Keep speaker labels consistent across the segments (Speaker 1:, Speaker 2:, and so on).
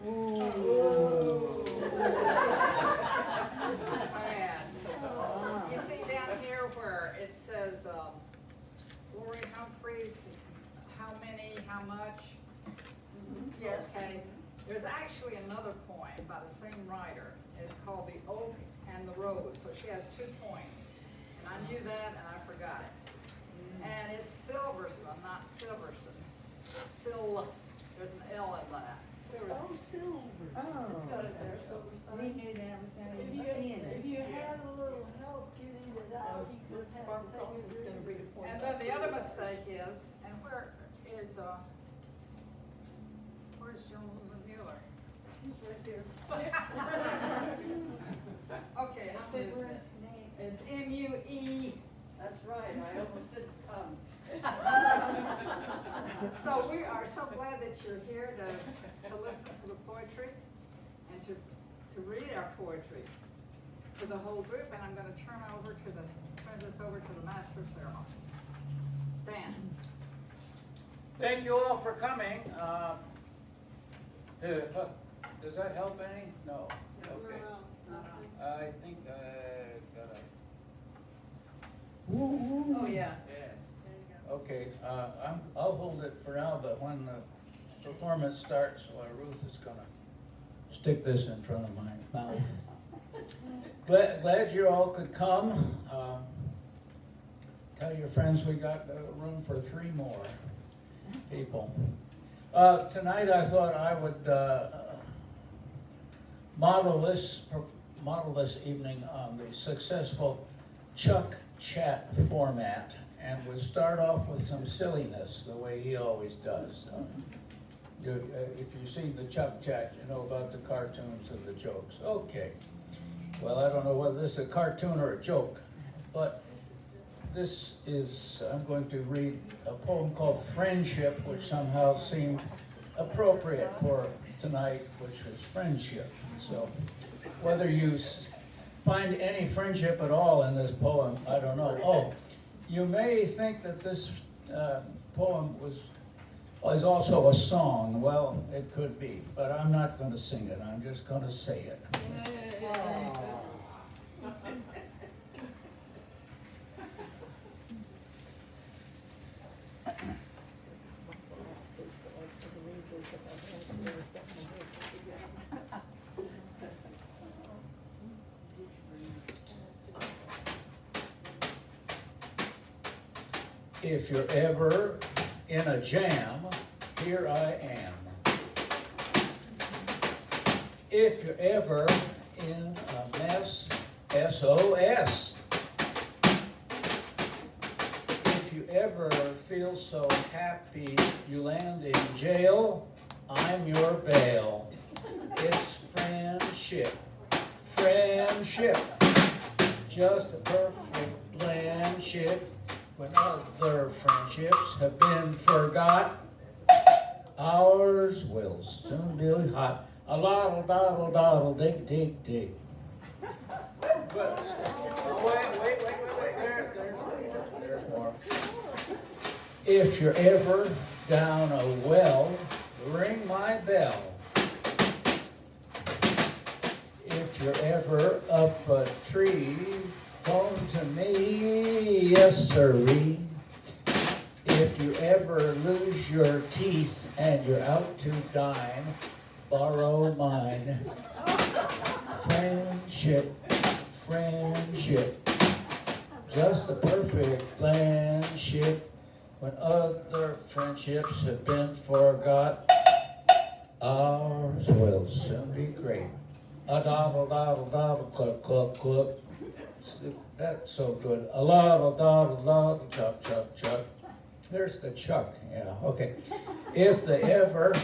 Speaker 1: And you see down here where it says, Lori Humphreys, how many, how much?
Speaker 2: Yes.
Speaker 1: Okay, there's actually another poem by the same writer. It's called The Oak and the Rose, so she has 2 poems. And I knew that and I forgot it. And it's Silverson, not Silverson. There's an L in that.
Speaker 2: Oh, silver.
Speaker 3: Oh.
Speaker 2: Got it there, so it was
Speaker 3: We
Speaker 2: fine.
Speaker 3: knew that without
Speaker 2: If
Speaker 3: even
Speaker 2: you,
Speaker 3: seeing
Speaker 2: if
Speaker 3: it.
Speaker 2: you had a little help getting it out, you could have.
Speaker 4: Barbara Carlson's gonna read a poem.
Speaker 1: And then the other mistake is, and where's Joan Mueller?
Speaker 2: He's right there.
Speaker 1: Okay, I'm losing it. It's M-U-E.
Speaker 2: That's right, I almost didn't come.
Speaker 1: So we are so glad that you're here to listen to the poetry and to read our poetry to the whole group. And I'm going to turn this over to the master of ceremonies. Dan.
Speaker 5: Thank you all for coming. Does that help any? No. Okay. I think I got a.
Speaker 4: Oh, yeah.
Speaker 5: Yes. Okay, I'll hold it for now, but when the performance starts, Ruth is gonna stick this in front of my mouth. Glad you all could come. Tell your friends we got room for 3 more people. Tonight I thought I would model this evening on the successful Chuck Chat format, and we'll start off with some silliness, the way he always does. If you see the Chuck Chat, you know about the cartoons and the jokes. Okay. Well, I don't know whether this is a cartoon or a joke, but I'm going to read a poem called Friendship, which somehow seemed appropriate for tonight, which was friendship. So whether you find any friendship at all in this poem, I don't know. Oh, you may think that this poem is also a song. Well, it could be, but I'm not going to sing it. I'm just going to say it. If you're ever in a jam, here I am. If you're ever in a mess, SOS. If you ever feel so happy you land in jail, I'm your bail. It's friendship, friendship, just a perfect blendship. When other friendships have been forgot, ours will soon be hot. A loddle, doddle, doddle, dig, dig, dig. But, wait, there's more. If you're ever down a well, ring my bell. If you're ever up a tree, phone to me, yes sirree. If you ever lose your teeth and you're out to dine, borrow mine. Friendship, friendship, just a perfect friendship. When other friendships have been forgot, ours will soon be great. A doddle, doddle, doddle, cluck, cluck, cluck. That's so good. A loddle, doddle, doddle, chuck, chuck, chuck. There's the chuck, yeah, okay. If they ever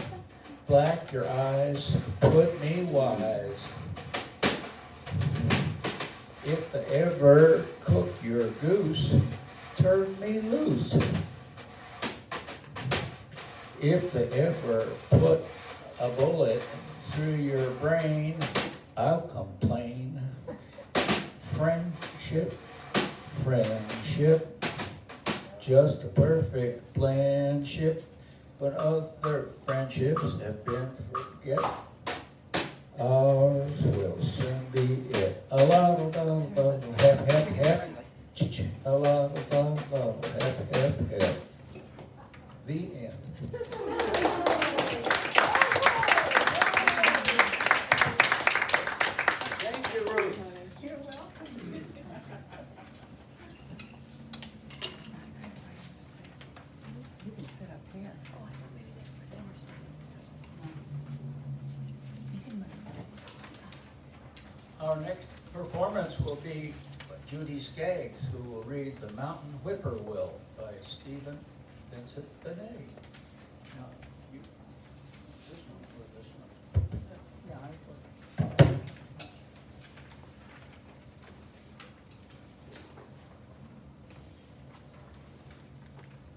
Speaker 5: black your eyes, put me wise. If they ever cook your goose, turn me loose. If they ever put a bullet through your brain, I'll complain. Friendship, friendship, just a perfect blendship. When other friendships have been forget, Our next performance will be Judy Skaggs, who will read The Mountain Whippoorwill by Stephen Vincent Benet. Now, you, this one or this one?
Speaker 1: Yeah,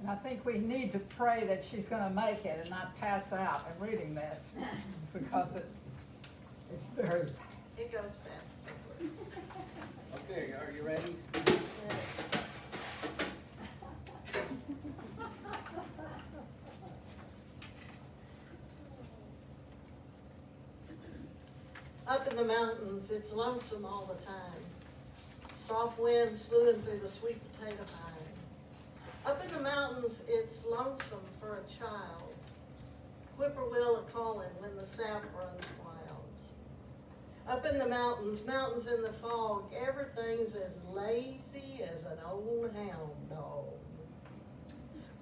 Speaker 1: and I think we need to pray that she's gonna make it and not pass out in reading this, because it's very fast.
Speaker 2: It goes fast.
Speaker 5: Okay, are you ready?
Speaker 2: Up in the mountains, it's lonesome all the time. Soft winds slewing through the sweet potato vine. Up in the mountains, it's lonesome for a child. Whippoorwill a-calling when the sap runs wild. Up in the mountains, mountains in the fog, everything's as lazy as an old hound dog.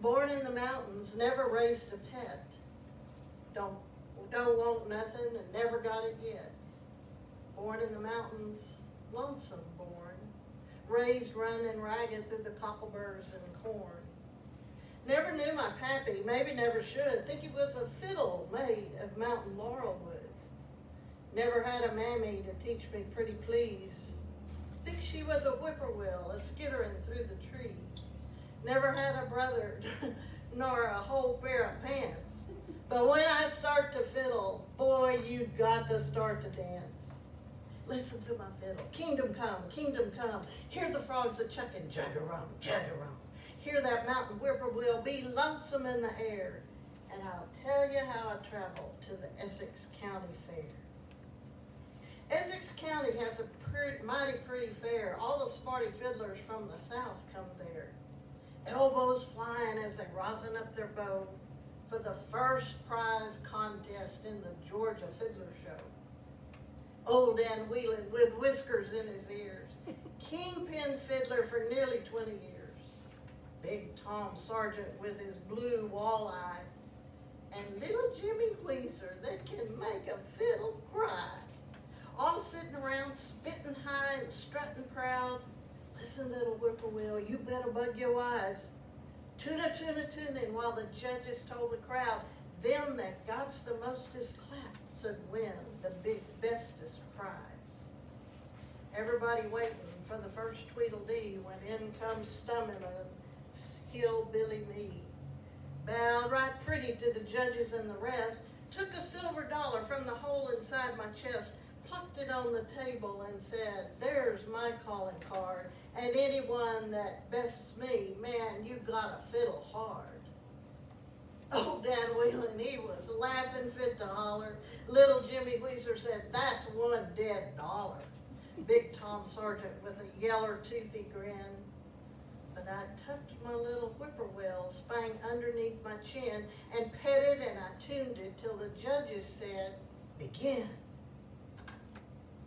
Speaker 2: Born in the mountains, never raised a pet. Don't want nothing and never got it yet. Born in the mountains, lonesome born. Raised running ragged through the cockleburrs and corn. Never knew my pappy, maybe never should. Think he was a fiddle made of mountain laurelwood. Never had a mammy to teach me pretty please. Think she was a whippoorwill, a skittering through the trees. Never had a brother, nor a whole pair of pants. But when I start to fiddle, boy, you got to start to dance. Listen to my fiddle. Kingdom come, kingdom come. Hear the frogs a-chucking, jug-a-rum, jug-a-rum. Hear that mountain whippoorwill be lonesome in the air. And I'll tell you how I traveled to the Essex County Fair. Essex County has a mighty pretty fair. All the smarty fiddlers from the south come there. Elbows flying as they rosin up their bow for the first prize contest in the Georgia Fiddler Show. Old Dan Whelan with whiskers in his ears, kingpin fiddler for nearly 20 years. Big Tom Sargent with his blue walleye, and little Jimmy Weezer that can make a fiddle cry. All sitting around spitting high and strutting proud. Listen, little whippoorwill, you better bug your eyes. Tuna, tuna, tuning while the judges told the crowd, them that gots the mostest claps would win the bestest prize. Everybody waiting for the first Tweedledee when in comes stumming a hillbilly me. Bowed right pretty to the judges and the rest, took a silver dollar from the hole inside my chest, plucked it on the table and said, there's my calling card, and anyone that bests me, man, you gotta fiddle hard. Oh, Dan Whelan, he was laughing fit to holler. Little Jimmy Weezer said, that's one dead dollar. Big Tom Sargent with a yeller toothy grin. But I tucked my little whippoorwill spang underneath my chin and petted and I tuned it till the judges said, begin.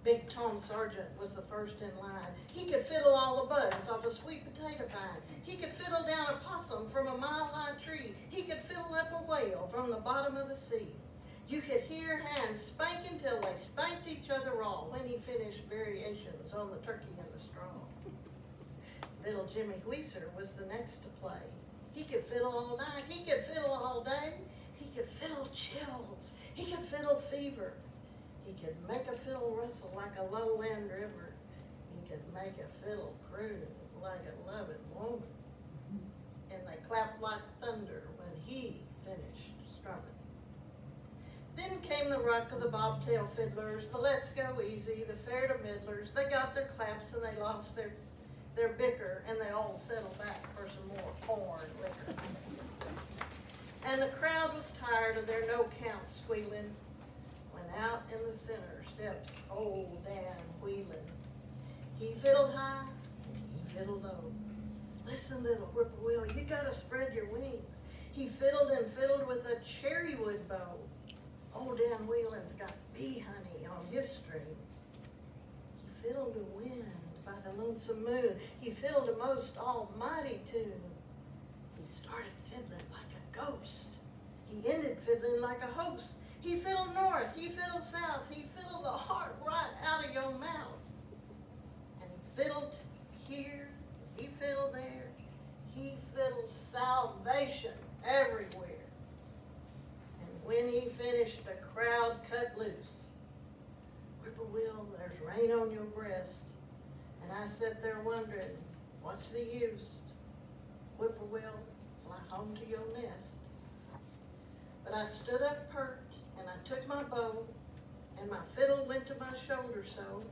Speaker 2: Big Tom Sargent was the first in line. He could fiddle all the bugs off a sweet potato vine. He could fiddle down a possum from a mile-high tree. He could fiddle up a whale from the bottom of the sea. You could hear hands spanking till they spanked each other raw when he finished variations on the turkey and the straw. Little Jimmy Weezer was the next to play. He could fiddle all night. He could fiddle all day. He could fiddle chills. He could fiddle fever. He could make a fiddle rustle like a lowland river. He could make a fiddle croon like a loving woman. And they clapped like thunder when he finished strumming. Then came the ruck of the bobtail fiddlers, the let's go easy, the fair to middlers. They got their claps and they lost their bicker and they all settled back for some more corn liquor. And the crowd was tired of their no-count squealing. When out in the center steps old Dan Whelan. He fiddled high and he fiddled low. Listen, little whippoorwill, you gotta spread your wings. He fiddled and fiddled with a cherrywood bow. Old Dan Whelan's got bee honey on his strings. He fiddled a wind by the lonesome moon. He fiddled a most almighty tune. He started fiddling like a ghost. He ended fiddling like a host. He fiddled north, he fiddled south, he fiddled the heart right out of your mouth. And he fiddled here, he fiddled there, he fiddled salvation everywhere. And when he finished, the crowd cut loose. Whippoorwill, there's rain on your breast. And I sat there wondering, what's the use? Whippoorwill, fly home to your nest. But I stood up pert, and I took my bow, and my fiddle went to my shoulder so.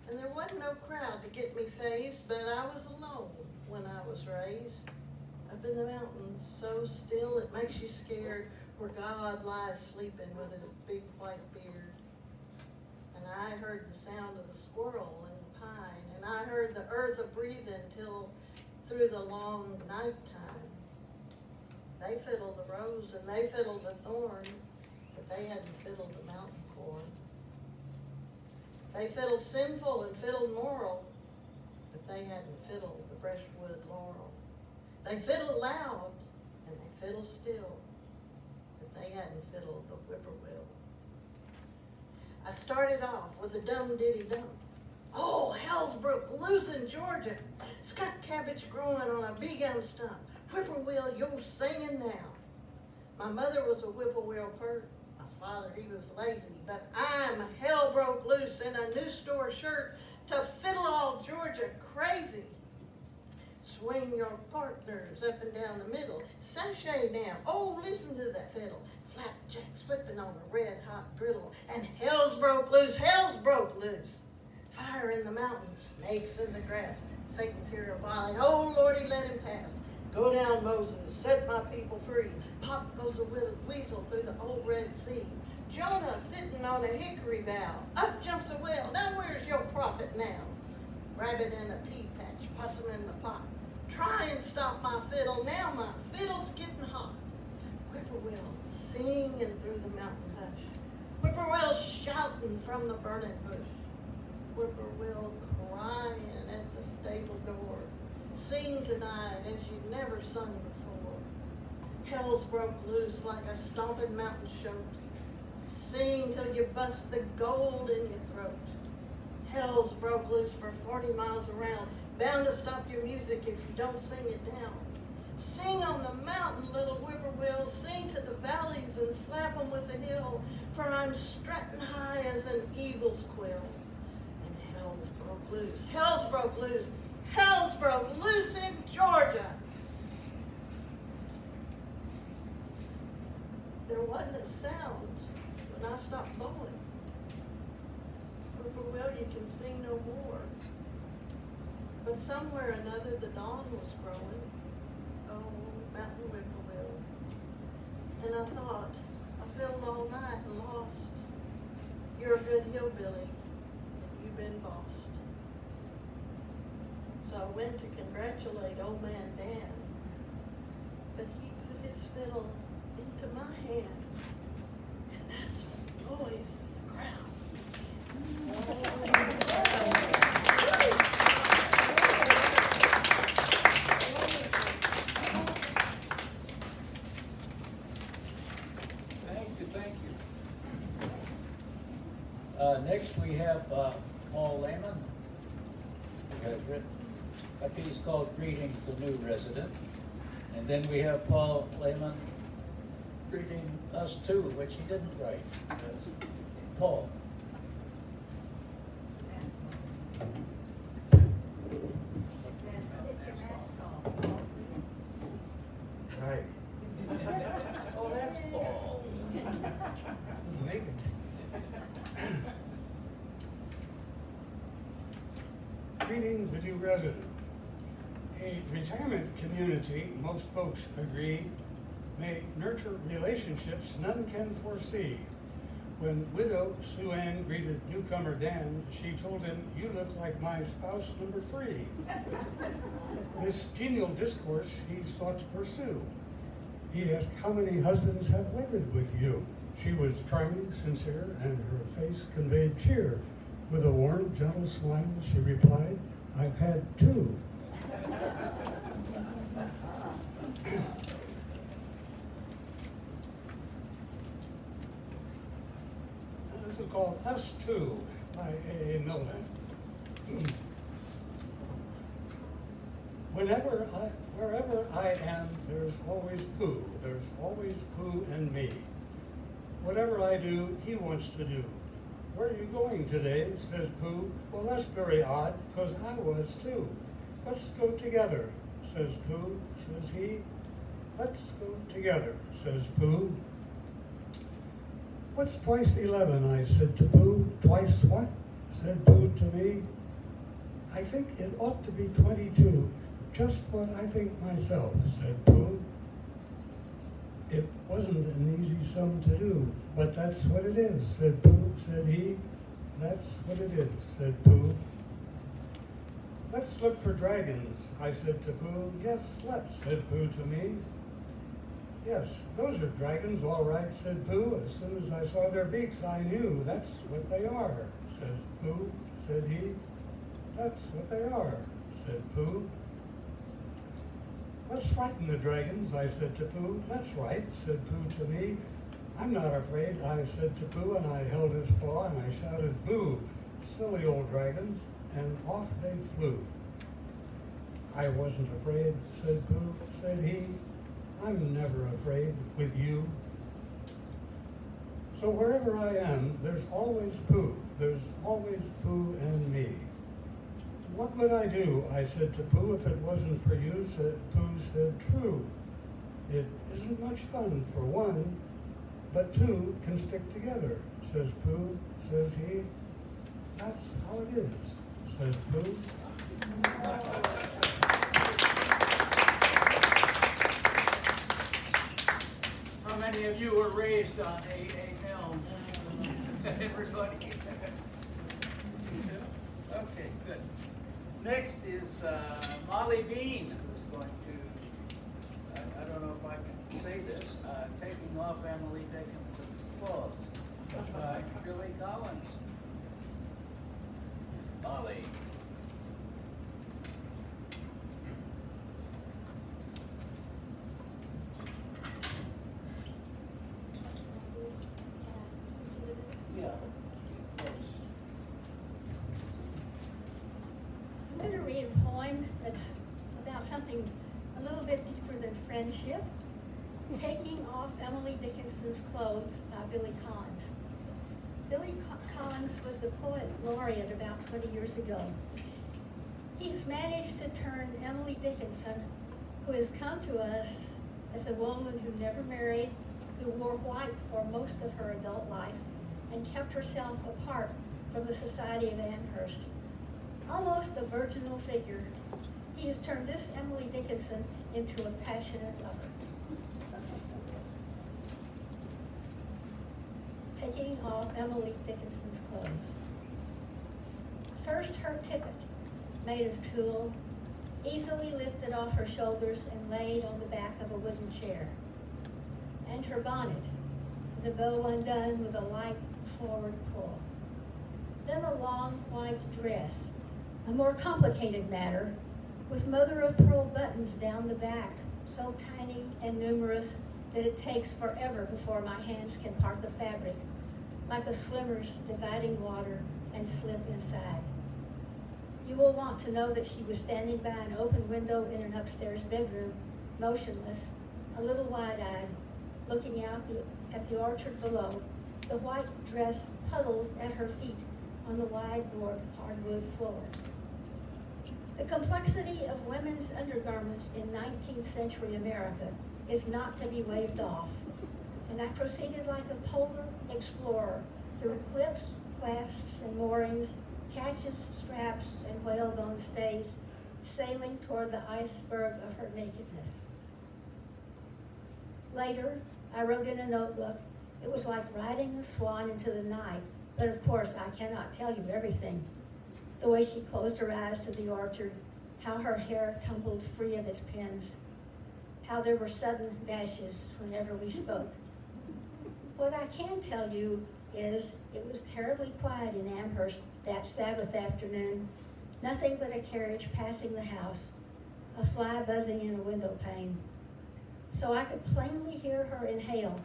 Speaker 2: And there wasn't no crowd to get me phased, but I was alone when I was raised. Up in the mountains, so still it makes you scared, where God lies sleeping with his big white beard. And I heard the sound of the squirrel and the pine, and I heard the earth a-breathing till through the long nighttime. They fiddled the rose and they fiddled the thorn, but they hadn't fiddled the mountain corn. They fiddled sinful and fiddled moral, but they hadn't fiddled the brushwood laurel. They fiddled loud and they fiddled still, but they hadn't fiddled the whippoorwill. I started off with a dum-diddy-dum. Oh, hell's broke loose in Georgia. It's got cabbage growing on a big elm stump. Whippoorwill, you're singing now. My mother was a whippoorwill pert. My father, he was lazy. But I'm hell broke loose in a new store shirt to fiddle all Georgia crazy. Swing your partners up and down the middle. Sashay now. Oh, listen to that fiddle. Flapjacks flipping on a red hot griddle. And hell's broke loose, hell's broke loose. Fire in the mountains, snakes in the grass. Satan's here a while, oh Lordy, let him pass. Go down, Moses, set my people free. Pop goes a weasel through the old Red Sea. Jonah sitting on a hickory bough. Up jumps a whale, now where's your prophet now? Rabbit in a pea patch, possum in the pot. Try and stop my fiddle, now my fiddle's getting hot. Whippoorwill singing through the mountain hush. Whippoorwill shouting from the burning bush. Whippoorwill crying at the stable door. Sing tonight as you've never sung before. Hell's broke loose like a stomping mountain shoat. Sing till you bust the gold in your throat. Hell's broke loose for 40 miles around. Bound to stop your music if you don't sing it down. Sing on the mountain, little whippoorwill. Sing to the valleys and slap them with the hill. For I'm strutting high as an eagle's quill. And hell's broke loose, hell's broke loose, hell's broke loose in Georgia. There wasn't a sound when I stopped blowing. Whippoorwill, you can sing no more. But somewhere or another the dawn was growing. Oh, mountain whippoorwill. And I thought, I fiddled all night and lost. You're a good hillbilly, and you've been bossed. So I went to congratulate old man Dan, but he put his fiddle into my hand, and that's what noise in the ground.
Speaker 5: Thank you. Next we have Paul Lehmann, who has written a piece called Greeting the New Resident. And then we have Paul Lehmann reading Us Too, which he didn't write. Paul.
Speaker 3: Right.
Speaker 5: Oh, that's Paul.
Speaker 3: Naked. Greeting the new resident. A retirement community, most folks agree, may nurture relationships none can foresee. When widow Sue Ann greeted newcomer Dan, she told him, "You look like my spouse number 3. This genial discourse he sought to pursue. He asked, "How many husbands have wedded with you?" She was charming, sincere, and her face conveyed cheer. With a warm, gentle smile, she replied, "I've had 2. also called Us Too by A.A. Milne. Wherever I am, there's always Pooh. There's always Pooh and me. Whatever I do, he wants to do. Where are you going today? Says Pooh. Well, that's very odd, because I was too. Let's go together, says Pooh. Says he. Let's go together, says Pooh. What's twice 11? I said to Pooh. Twice what? Said Pooh to me. I think it ought to be 22. Just what I think myself, said Pooh. It wasn't an easy sum to do, but that's what it is, said Pooh. Said he. That's what it is, said Pooh. Let's look for dragons, I said to Pooh. Yes, let's, said Pooh to me. Yes, those are dragons, all right, said Pooh. As soon as I saw their beaks, I knew that's what they are, says Pooh. Said he. That's what they are, said Pooh. Let's frighten the dragons, I said to Pooh. That's right, said Pooh to me. I'm not afraid, I said to Pooh, and I held his paw and I shouted, boo, silly old dragons, and off they flew. I wasn't afraid, said Pooh. Said he. I'm never afraid with you. So wherever I am, there's always Pooh. There's always Pooh and me. What would I do, I said to Pooh, if it wasn't for you? Pooh said, true. It isn't much fun for one, but two can stick together, says Pooh. Says he. That's how it is, says Pooh.
Speaker 5: How many of you were raised on A.A. Milne? Everybody? Okay, good. Next is Molly Bean, who's going to, I don't know if I can say this, taking off Emily Dickinson's clothes by Billy Collins. Molly. Yeah. Close.
Speaker 6: I'm going to read a poem that's about something a little bit deeper than friendship. Taking Off Emily Dickinson's Clothes by Billy Collins. Billy Collins was the poet laureate about 20 years ago. He's managed to turn Emily Dickinson, who has come to us as a woman who never married, who wore white for most of her adult life, and kept herself apart from the society of Amherst. Almost a virginal figure, he has turned this Emily Dickinson into a passionate lover. Taking Off Emily Dickinson's Clothes. First her tippet, made of tulle, easily lifted off her shoulders and laid on the back of a wooden chair. And her bonnet, the bow undone with a light forward pull. Then a long white dress, a more complicated matter, with mother-of-pearl buttons down the back, so tiny and numerous that it takes forever before my hands can part the fabric, like a swimmer's dividing water and slip inside. You will want to know that she was standing by an open window in an upstairs bedroom, motionless, a little wide-eyed, looking out at the orchard below, the white dress puddled at her feet on the wide-board hardwood floor. The complexity of women's undergarments in 19th century America is not to be waved off, and I proceeded like a polar explorer through clips, clasps, and moorings, catches, straps, and whalebone stays, sailing toward the iceberg of her nakedness. Later, I wrote in a notebook, it was like riding the swan into the night, but of course I cannot tell you everything. The way she closed her eyes to the orchard, how her hair tumbled free of its pins, how there were sudden dashes whenever we spoke. What I can tell you is it was terribly quiet in Amherst that Sabbath afternoon, nothing but a carriage passing the house, a fly buzzing in a window pane. So I could plainly hear her inhale,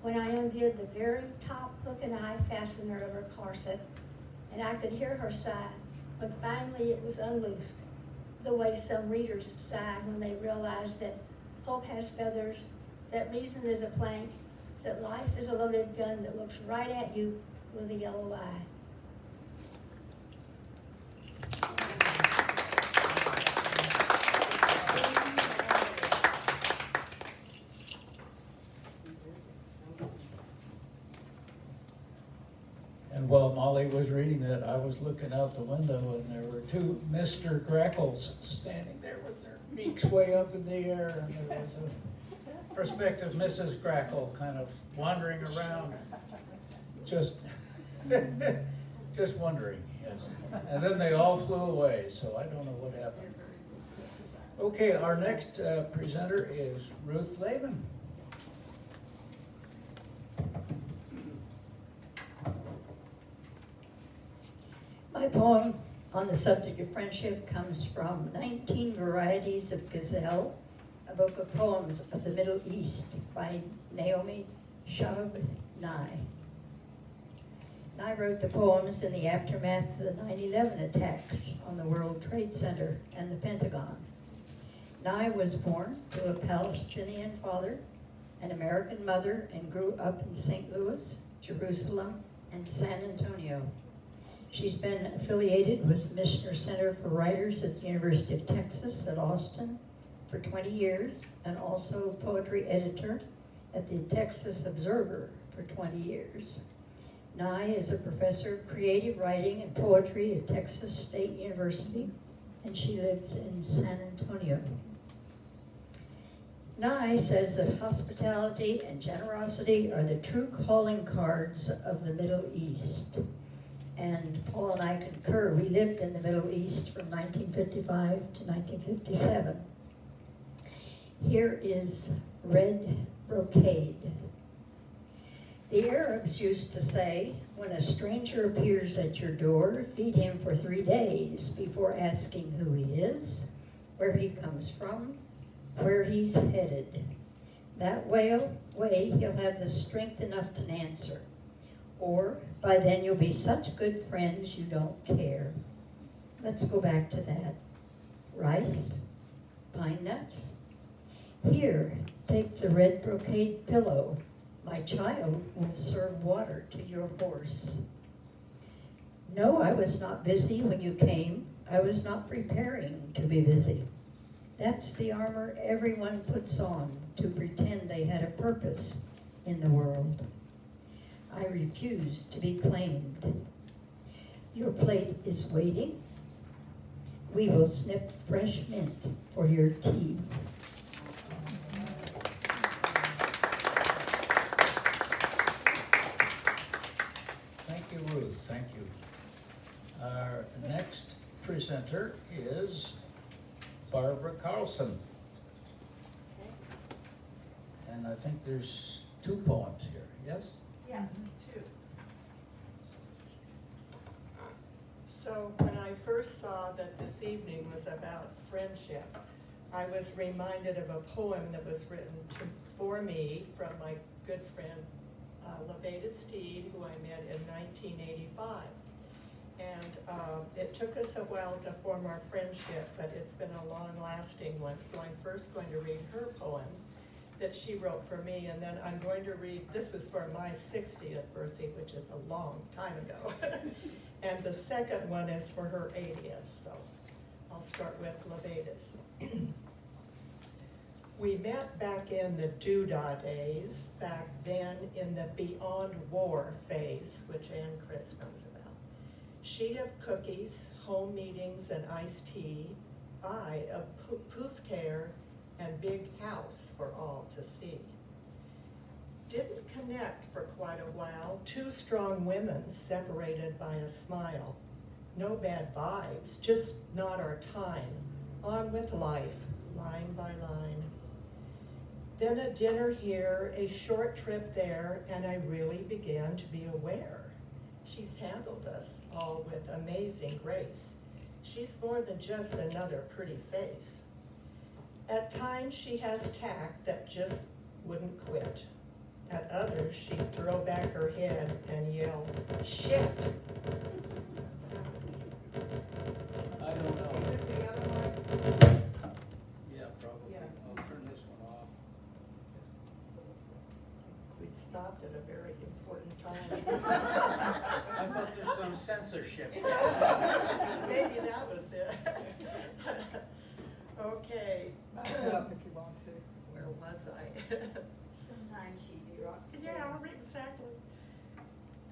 Speaker 6: when I undid the very top hook and eye fastener of her corset, and I could hear her sigh when finally it was unloosed, the way some readers sigh when they realize that hope has feathers, that reason is a plank, that life is a loaded gun that looks right at you with a yellow eye.
Speaker 5: And while Molly was reading that, I was looking out the window and there were two Mr. Grackles standing there with their beaks way up in the air, and there was a prospective Mrs. Grackle kind of wandering around, just wondering, yes. And then they all flew away, so I don't know what happened. Okay, our next presenter is Ruth Layman.
Speaker 7: My poem on the subject of friendship comes from 19 Varieties of Gazelle, a book of poems of the Middle East by Naomi Shahab Nye. Nye wrote the poems in the aftermath of the 9/11 attacks on the World Trade Center and the Pentagon. Nye was born to a Palestinian father, an American mother, and grew up in St. Louis, Jerusalem, and San Antonio. She's been affiliated with the Mishner Center for Writers at the University of Texas at Austin for 20 years, and also poetry editor at the Texas Observer for 20 years. Nye is a professor of creative writing and poetry at Texas State University, and she lives in San Antonio. Nye says that hospitality and generosity are the true calling cards of the Middle East. And Paul and I concur. We lived in the Middle East from 1955 to 1957. Here is red brocade. The Arabs used to say, when a stranger appears at your door, feed him for 3 days before asking who he is, where he comes from, where he's headed. That way he'll have the strength enough to answer. Or by then you'll be such good friends you don't care. Let's go back to that. Rice, pine nuts. Here, take the red brocade pillow. My child will serve water to your horse. No, I was not busy when you came. I was not preparing to be busy. That's the armor everyone puts on to pretend they had a purpose in the world. I refuse to be claimed. Your plate is waiting. We will snip fresh mint for your tea.
Speaker 5: Thank you, Ruth, thank you. Our next presenter is Barbara Carlson. And I think there's 2 poems here, yes?
Speaker 4: Yes, two. So when I first saw that this evening was about friendship, I was reminded of a poem that was written for me from my good friend Lydia Skaggs, who I met in 1985. And it took us a while to form our friendship, but it's been a long-lasting one. So I'm first going to read her poem that she wrote for me, and then I'm going to read, this was for my 60th birthday, which is a long time ago. And the second one is for her 80th, so I'll start with Lydia's. We met back in the doodah days, back then in the beyond war phase, which Ann Chris knows about. She of cookies, home meetings, and iced tea, I of poofed hair and big house for all to see. Didn't connect for quite a while, 2 strong women separated by a smile. No bad vibes, just not our time. On with life, line by line. Then a dinner here, a short trip there, and I really began to be aware. She's handled us all with amazing grace. She's more than just another pretty face. At times she has tact that just wouldn't quit. At others, she'd throw back her head and yell, "Shit!"
Speaker 5: I don't know.
Speaker 1: Is it the other one?
Speaker 5: Yeah, probably.
Speaker 1: Yeah.
Speaker 5: I'll turn this one off.
Speaker 4: We stopped at a very important
Speaker 5: I
Speaker 4: time.
Speaker 5: thought there's some censorship.
Speaker 4: Maybe that was it. Okay,
Speaker 1: Back up if you want to.
Speaker 4: where was I?
Speaker 6: Sometimes she'd be rock
Speaker 4: Yeah, exactly.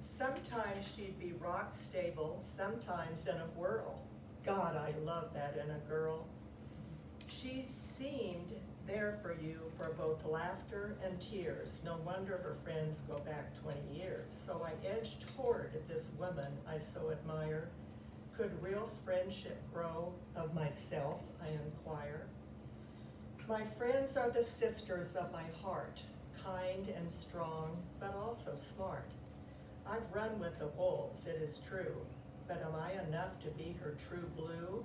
Speaker 4: Sometimes she'd be rock stable, sometimes in a whirl. God, I love that in a girl. She seemed there for you for both laughter and tears. No wonder her friends go back 20 years. So I edged toward this woman I so admire. Could real friendship grow of myself, I inquire? My friends are the sisters of my heart, kind and strong, but also smart. I've run with the wolves, it is true, but am I enough to be her true blue?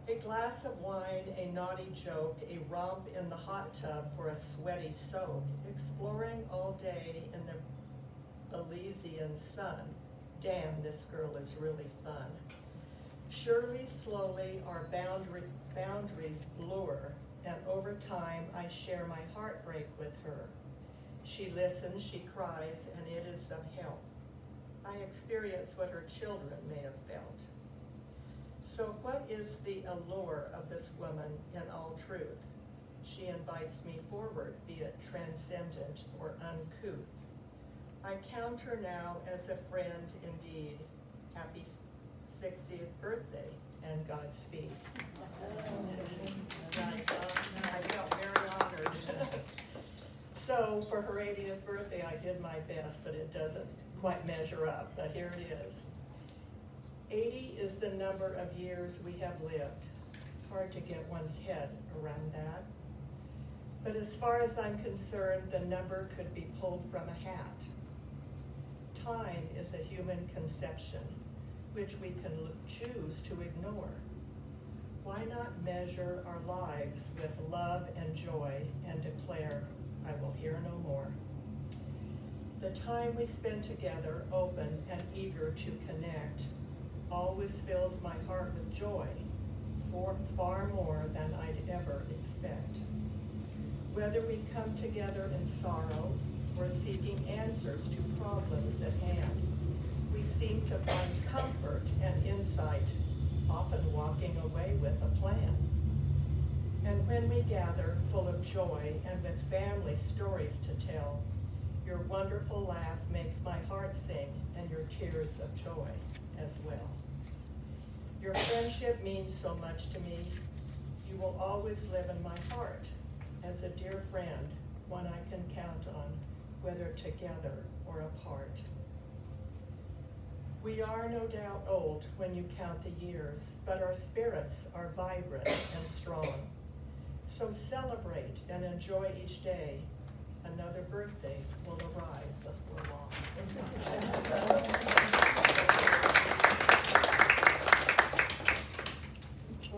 Speaker 4: A glass of wine, a naughty joke, a romp in the hot tub for a sweaty soak, exploring all day in the Elysian sun. Damn, this girl is really fun. Surely, slowly, our boundaries blur, and over time, I share my heartbreak with her. She listens, she cries, and it is of help. I experience what her children may have felt. So what is the allure of this woman in all truth? She invites me forward, be it transcendent or uncouth. I count her now as a friend indeed. Happy 60th birthday and Godspeed. I felt very honored. So for her 80th birthday, I did my best, but it doesn't quite measure up, but here it is. 80 is the number of years we have lived. Hard to get one's head around that. But as far as I'm concerned, the number could be pulled from a hat. Time is a human conception, which we can choose to ignore. Why not measure our lives with love and joy and declare, I will hear no more? The time we spend together, open and eager to connect, always fills my heart with joy, far more than I'd ever expect. Whether we come together in sorrow or seeking answers to problems at hand, we seem to find comfort and insight, often walking away with a plan. And when we gather full of joy and with family stories to tell, your wonderful laugh makes my heart sing and your tears of joy as well. Your friendship means so much to me. You will always live in my heart as a dear friend, one I can count on, whether together or apart. We are no doubt old when you count the years, but our spirits are vibrant and strong. So celebrate and enjoy each day. Another birthday will arrive before long.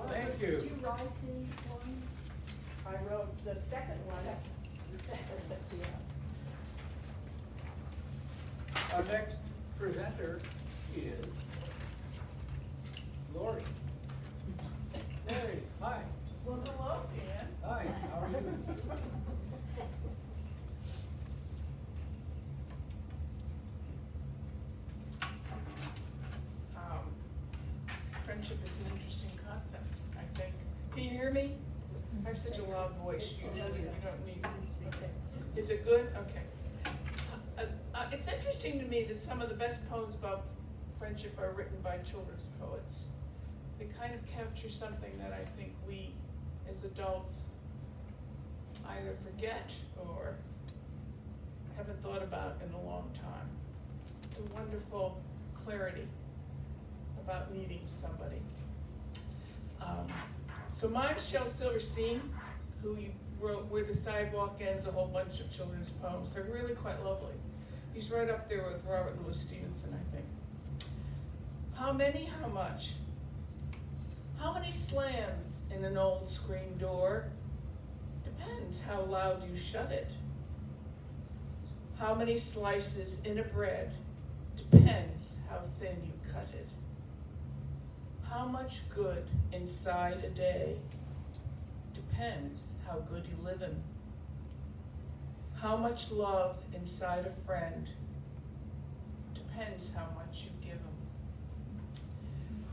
Speaker 5: Thank
Speaker 6: Did
Speaker 5: you.
Speaker 6: you write these ones?
Speaker 4: I wrote the second one. Yeah.
Speaker 5: Our next presenter is Lori. Hey, hi.
Speaker 8: Well, hello, Dan.
Speaker 5: Hi, how are you?
Speaker 8: Friendship is an interesting concept, I think. Can you hear me? I have such a loud voice usually, you don't need. Okay. Is it good? Okay. It's interesting to me that some of the best poems about friendship are written by children's poets. They kind of capture something that I think we, as adults, either forget or haven't thought about in a long time. It's a wonderful clarity about needing somebody. So mine's Shel Silverstein, who wrote Where the Sidewalk Ends, a whole bunch of children's poems. They're really quite lovely. He's right up there with Robert Louis Stevenson, I think. How many, how much? How many slams in an old screen door? Depends how loud you shut it. How many slices in a bread depends how thin you cut it. How much good inside a day depends how good you live in. How much love inside a friend depends how much you give them.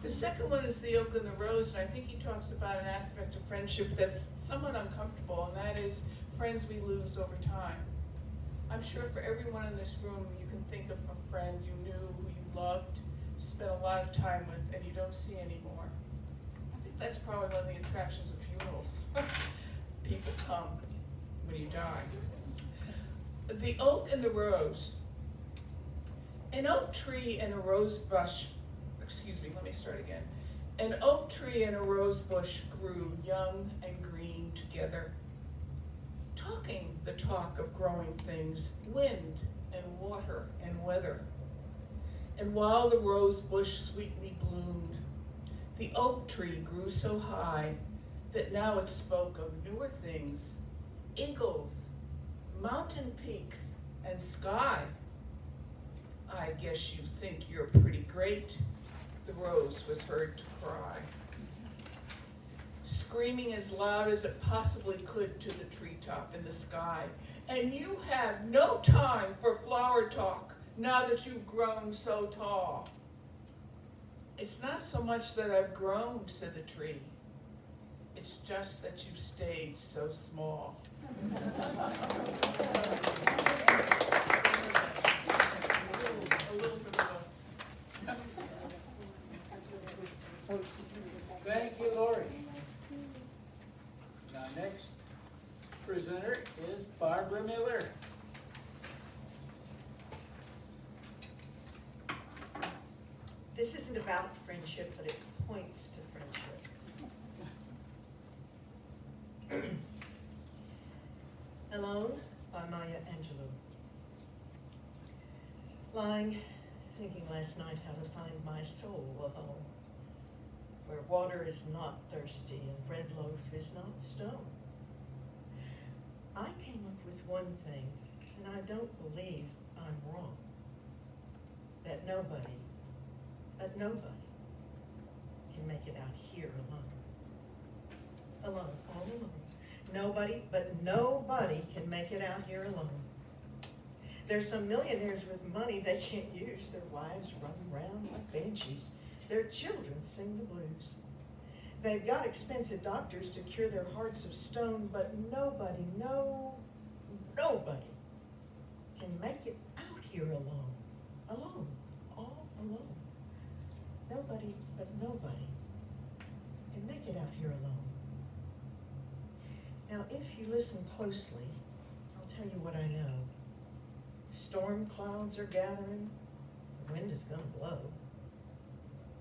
Speaker 8: The second one is the oak and the rose, and I think he talks about an aspect of friendship that's somewhat uncomfortable, and that is friends we lose over time. I'm sure for everyone in this room, you can think of a friend you knew, who you loved, spent a lot of time with, and you don't see anymore. I think that's probably one of the attractions of funerals. People come when you die. The oak and the rose. An oak tree and a rose bush, An oak tree and a rose bush grew young and green together, talking the talk of growing things, wind and water and weather. And while the rose bush sweetly bloomed, the oak tree grew so high that now it spoke of newer things, eagles, mountain peaks, and sky. I guess you think you're pretty great, the rose was heard to cry, screaming as loud as it possibly could to the treetop in the sky. And you have no time for flower talk now that you've grown so tall. It's not so much that I've grown, said the tree. It's just that you've stayed so small. A little bit of
Speaker 5: Thank you, Lori. Now, next presenter is Barbara Miller.
Speaker 4: This isn't about friendship, but it points to friendship. Alone by Maya Angelou. Lying, thinking last night how to find my soul alone, where water is not thirsty and bread loaf is not stone. I came up with one thing, and I don't believe I'm wrong, that nobody, but nobody, can make it out here alone. Alone, all alone. Nobody, but nobody can make it out here alone. There's some millionaires with money they can't use. Their wives run around like banshees. Their children sing the blues. They've got expensive doctors to cure their hearts of stone, but nobody, nobody can make it out here alone. Alone, all alone. Nobody, but nobody can make it out here alone. Now, if you listen closely, I'll tell you what I know. Storm clouds are gathering, the wind is gonna blow.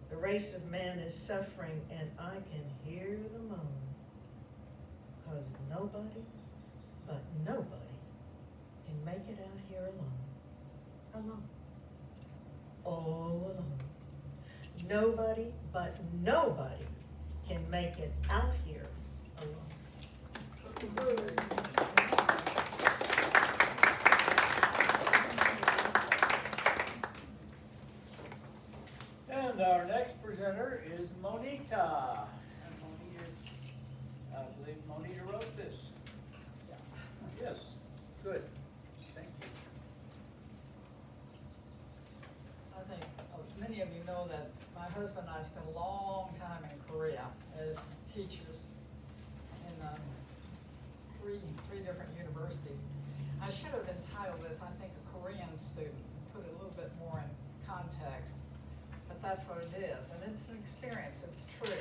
Speaker 4: The race of man is suffering, and I can hear the moan. 'Cause nobody, but nobody, can make it out here alone. Alone. All alone. Nobody, but nobody, can make it out here alone.
Speaker 5: And our next presenter is Monita. And Monita is, I believe Monita wrote this. Yes, good. Thank you.
Speaker 1: I think many of you know that my husband and I spent a long time in Korea as teachers in three different universities. I should have entitled this, I think, a Korean student, put it a little bit more in context, but that's what it is, and it's an experience, it's true.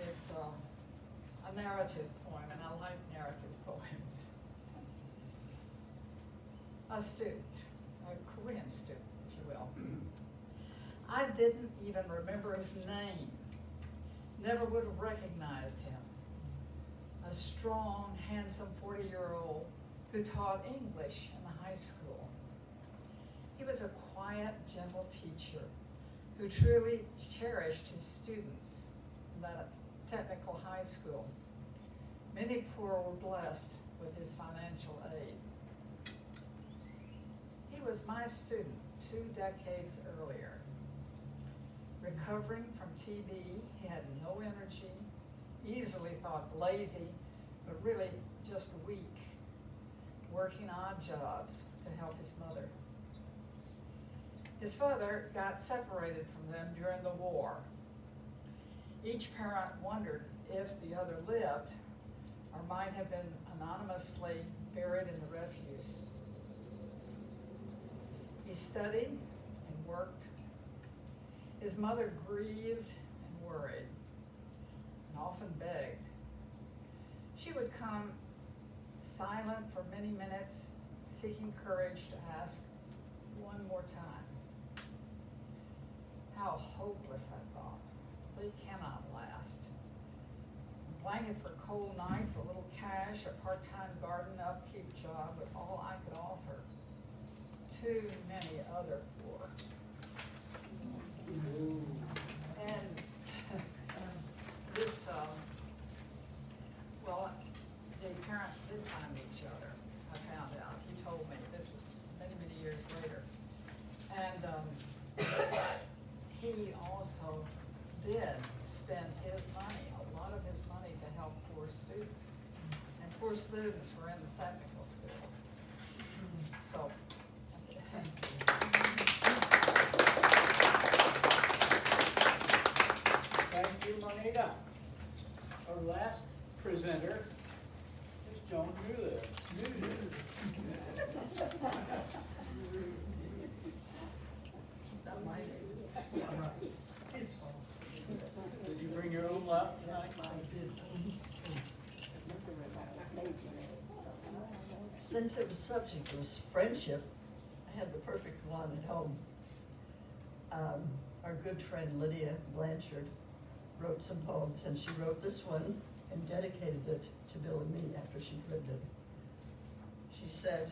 Speaker 1: It's a narrative poem, and I like narrative poems. A student, a Korean student, if you will. I didn't even remember his name, never would have recognized him. A strong, handsome 40-year-old who taught English in the high school. He was a quiet, gentle teacher who truly cherished his students in that technical high school. Many poor were blessed with his financial aid. He was my student 2 decades earlier. Recovering from TB, he had no energy, easily thought lazy, but really just weak, working odd jobs to help his mother. His father got separated from them during the war. Each parent wondered if the other lived or might have been anonymously buried in the refuse. He studied and worked. His mother grieved and worried and often begged. She would come silent for many minutes, seeking courage to ask one more time. How hopeless, I thought. They cannot last. A blanket for cold nights, a little cash, a part-time garden upkeep job was all I could offer. Too many other poor. And this, well, the parents did find each other, I found out. He told me, this was many, many years later. And he also did spend his money, a lot of his money, to help poor students. And poor students were in the technical schools. So,
Speaker 9: Thank you, Monica. Our last presenter is Joan Mueller.
Speaker 1: it's not my name. It's his fault.
Speaker 9: Did you bring your own lap tonight?
Speaker 4: Since the subject was friendship, I had the perfect one at home. Our good friend Lydia Blanchard wrote some poems, and she wrote this one and dedicated it to Bill and me after she'd written it. She said,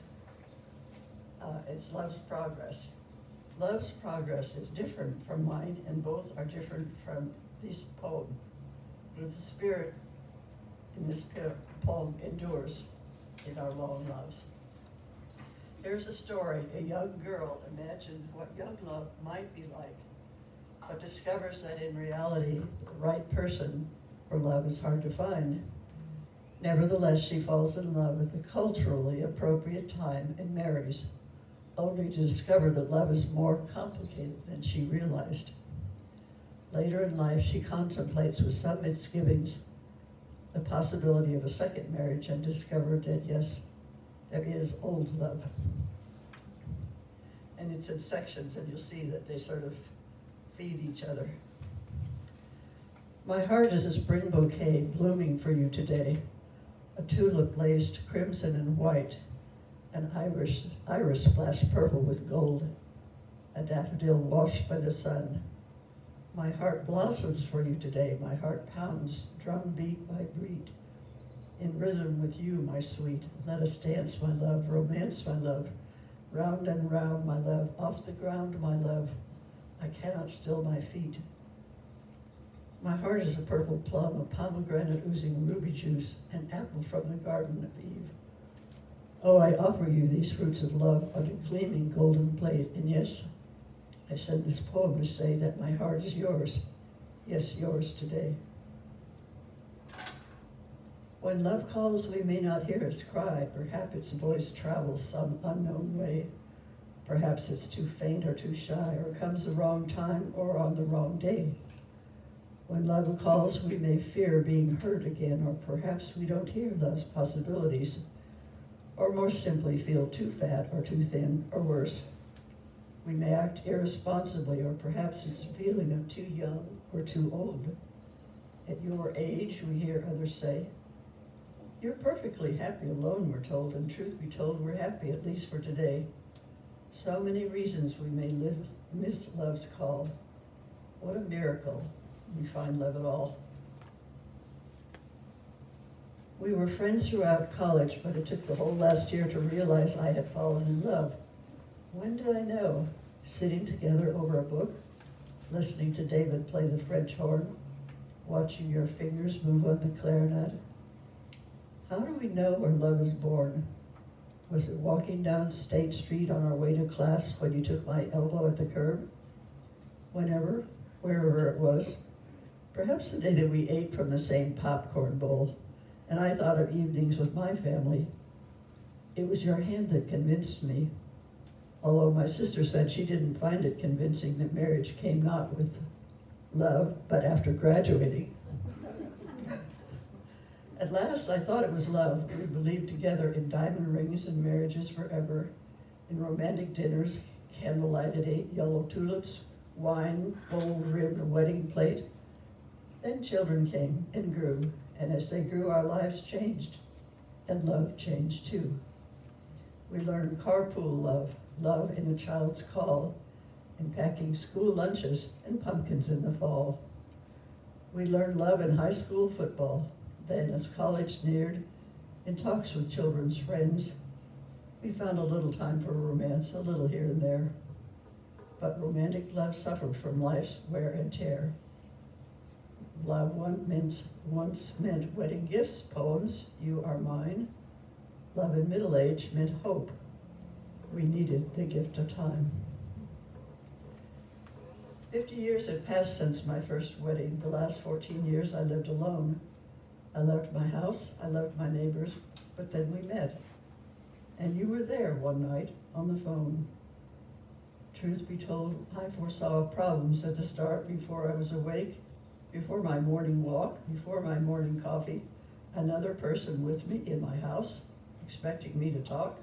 Speaker 4: it's Love's Progress. Love's progress is different from mine, and both are different from this poem. But the spirit in this poem endures in our long loves. Here's a story. A young girl imagined what young love might be like, but discovers that in reality, the right person for love is hard to find. Nevertheless, she falls in love at the culturally appropriate time and marries, only to discover that love is more complicated than she realized. Later in life, she contemplates with some misgivings the possibility of a second marriage and discovered that yes, there is old love. And it's in sections, and you'll see that they sort of feed each other. My heart is a spring bouquet blooming for you today, a tulip laced crimson and white, an iris splashed purple with gold, a daffodil washed by the sun. My heart blossoms for you today, my heart pounds, drum beat by beat, in rhythm with you, my sweet. Let us dance, my love, romance, my love, round and round, my love, off the ground, my love, I cannot still my feet. My heart is a purple plum, a pomegranate oozing ruby juice, an apple from the garden of Eve. Oh, I offer you these fruits of love on a gleaming golden plate, and yes, I send this poem to say that my heart is yours, yes, yours today. When love calls, we may not hear its cry. Perhaps its voice travels some unknown way. Perhaps it's too faint or too shy, or comes the wrong time or on the wrong day. When love calls, we may fear being hurt again, or perhaps we don't hear love's possibilities, or more simply feel too fat or too thin, or worse. We may act irresponsibly, or perhaps it's a feeling of too young or too old. At your age, we hear others say, you're perfectly happy alone, we're told, and truth be told, we're happy, at least for today. So many reasons we may miss love's call. What a miracle we find love at all. We were friends throughout college, but it took the whole last year to realize I had fallen in love. When did I know? Sitting together over a book, listening to David play the French horn, watching your fingers move on the clarinet. How do we know where love is born?
Speaker 10: Was it walking down State Street on our way to class when you took my elbow at the curb? Whenever, wherever it was. Perhaps the day that we ate from the same popcorn bowl, and I thought of evenings with my family. It was your hand that convinced me, although my sister said she didn't find it convincing that marriage came not with love, but after graduating. At last, I thought it was love. We believed together in diamond rings and marriages forever, in romantic dinners, candle-lighted yellow tulips, wine, gold-rimmed wedding plate. Then children came and grew, and as they grew, our lives changed, and love changed too. We learned carpool love, love in a child's call, in packing school lunches and pumpkins in the fall. We learned love in high school football. Then, as college neared, in talks with children's friends, we found a little time for romance, a little here and there. But romantic love suffered from life's wear and tear. Love once meant wedding gifts, poems, you are mine. Love in middle age meant hope. We needed the gift of time. 50 years have passed since my first wedding. The last 14 years I lived alone. I loved my house, I loved my neighbors, but then we met. And you were there one night on the phone. Truth be told, I foresaw problems at the start before I was awake, before my morning walk, before my morning coffee, another person with me in my house, expecting me to talk.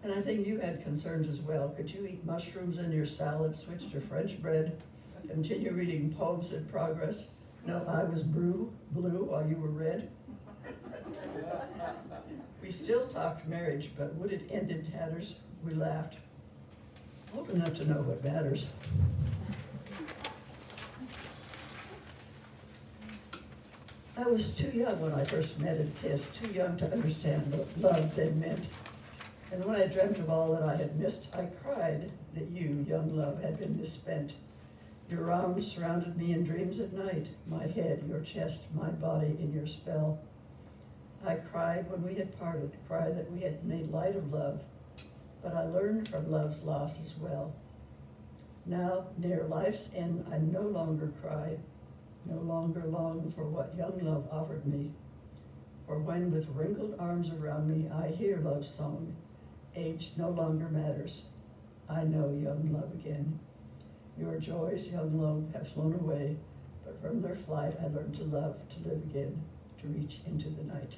Speaker 10: And I think you had concerns as well. Could you eat mushrooms in your salad, switch to French bread, continue reading poems in progress? No, I was blue while you were red. We still talked marriage, but would it end in tatters? We laughed. Old enough to know what matters. I was too young when I first met and kissed, too young to understand what love then meant. And when I dreamt of all that I had missed, I cried that you, young love, had been misspent. Your arms surrounded me in dreams at night, my head, your chest, my body in your spell. I cried when we had parted, cried that we had made light of love, but I learned from love's loss as well. Now, near life's end, I no longer cry, no longer long for what young love offered me. For when with wrinkled arms around me, I hear love's song, age no longer matters. I know young love again. Your joys, young love, have flown away, but from their flight I learned to love, to live again, to reach into the night.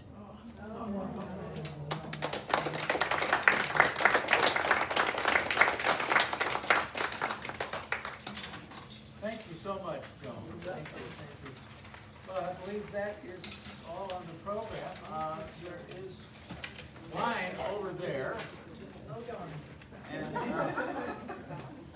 Speaker 9: Thank you so much, Joan. Thank you. Well, I believe that is all on the program. There is wine over there. And